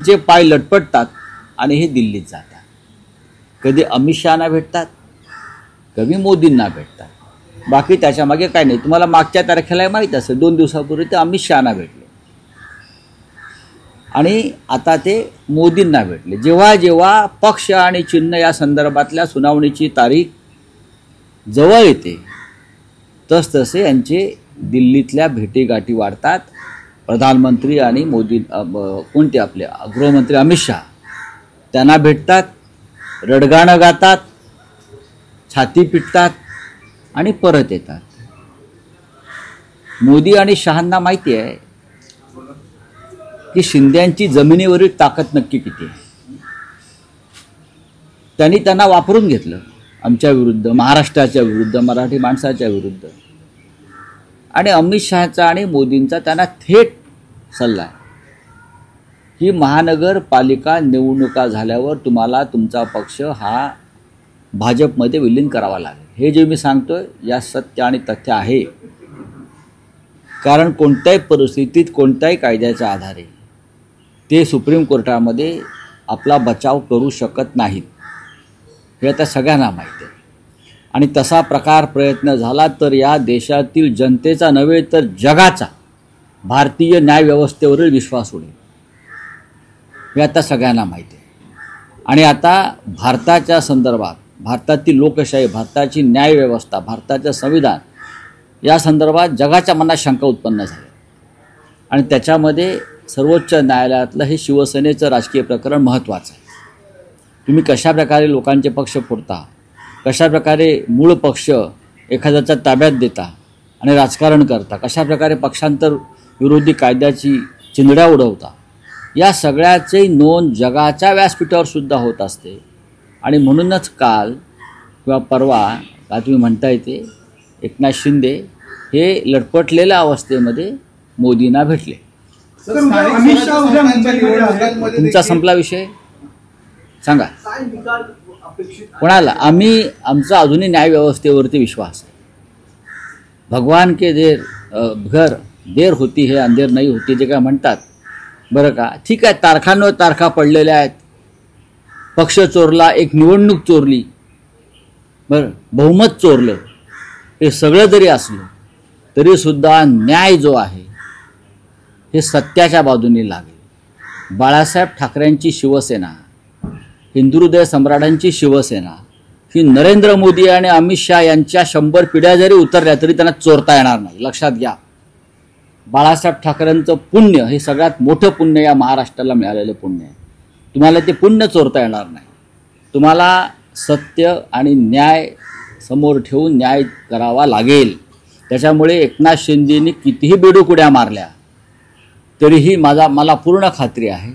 यांचे पाय लटपटतात आणि हे दिल्लीत जातात. कधी अमित शहाना भेटतात, कधी मोदींना भेटतात. बाकी त्याच्यामागे काय नाही. तुम्हाला मागच्या तारखेला माहीत असेल 2 दिवसापूर्वी ते अमित शहाना भेटले आणि आता ते मोदींना भेटले. जेव्हा जेव्हा पक्ष आणि चिन्ह या संदर्भातल्या सुनावणीची तारीख जवळ येते तसतसे यांचे दिल्लीतल्या भेटीगाठी वाढतात. प्रधानमंत्री आणि मोदी कोणते आपले गृहमंत्री अमित शहा त्यांना भेटतात, रडगाणं गातात, छाती पिटतात आणि परत येतात. मोदी आणि शहांना माहिती आहे की शिंद्यांची जमिनीवरील ताकद नक्की किती आहे. त्यांनी त्यांना वापरून घेतलं आमच्या विरुद्ध, महाराष्ट्राच्या विरुद्ध, मराठी माणसाच्या विरुद्ध. आणि अमित शहाचा आणि मोदींचा त्यांना थेट सल्ला आहे की महानगरपालिका निवडणुका झाल्यावर तुम्हाला तुमचा पक्ष हा भाजपमध्ये विलीन करावा लागेल. हे जे मी सांगतोय या सत्य आणि तथ्य आहे. कारण कोणत्याही परिस्थितीत कोणत्याही कायद्याच्या आधारे ते सुप्रीम कोर्टामध्ये आपला बचाव करू शकत नाहीत, हे आता सगळ्यांना माहिती आहे. आणि तसा प्रयत्न झाला तर या देशातील जनतेचा नव्हे तर जगाचा भारतीय न्यायव्यवस्थेवरील विश्वास उडेल, हे आता सगळ्यांना माहिती आहे. आणि आता भारताच्या संदर्भात, भारतातील लोकशाही, भारताची न्यायव्यवस्था, भारताचं संविधान या संदर्भात जगाच्या मनात शंका उत्पन्न झाली. आणि त्याच्यामध्ये सर्वोच्च न्यायालयातलं हे शिवसेनेचं राजकीय प्रकरण महत्त्वाचं आहे. तुम्ही कशाप्रकारे लोकांचे पक्ष फोडता, कशाप्रकारे मूळ पक्ष एखाद्याच्या ताब्यात देता आणि राजकारण करता, कशाप्रकारे पक्षांतर विरोधी कायद्याची चिंधड्या उडवता, या सगळ्याची नोंद जगाच्या व्यासपीठावर सुद्धा होत असते. आणि म्हणूनच काल किंवा परवा का तुम्ही म्हणता येते एकनाथ शिंदे हे लटपटलेल्या अवस्थेमध्ये मोदींना भेटले. तुमचा संपला विषय सांगा कोणाला. आमचा अजूनही न्यायव्यवस्थेवरती विश्वास आहे. भगवान के देर होती है अंधेर नाही होती, जे काय म्हणतात बरं का. ठीक आहे, तारखांवर तारखा पडलेल्या आहेत. पक्ष चोरला, एक निवडणूक चोरली, बरं बहुमत चोरलं, हे सगळं जरी असलं तरीसुद्धा न्याय जो आहे हे सत्याच्या बाजूने लागेल. बाळासाहेब ठाकरेंची शिवसेना, हिंदुहृदय सम्राटांची शिवसेना ही नरेंद्र मोदी आणि अमित शहा यांच्या 100 पिढ्या जरी उतरल्या तरी त्यांना चोरता येणार नाही. लक्षात घ्या. बाळासाहेब ठाकरेंचं पुण्य हे सगळ्यात मोठं पुण्य या महाराष्ट्राला मिळालेलं पुण्य आहे. तुम्हाला ते पुण्य चोरता येणार नाही. तुम्हाला सत्य आणि न्याय समोर ठेवून न्याय करावा लागेल. त्याच्यामुळे एकनाथ शिंदेंनी कितीही बेडूक उड्या मारल्या तरीही मला पूर्ण खात्री आहे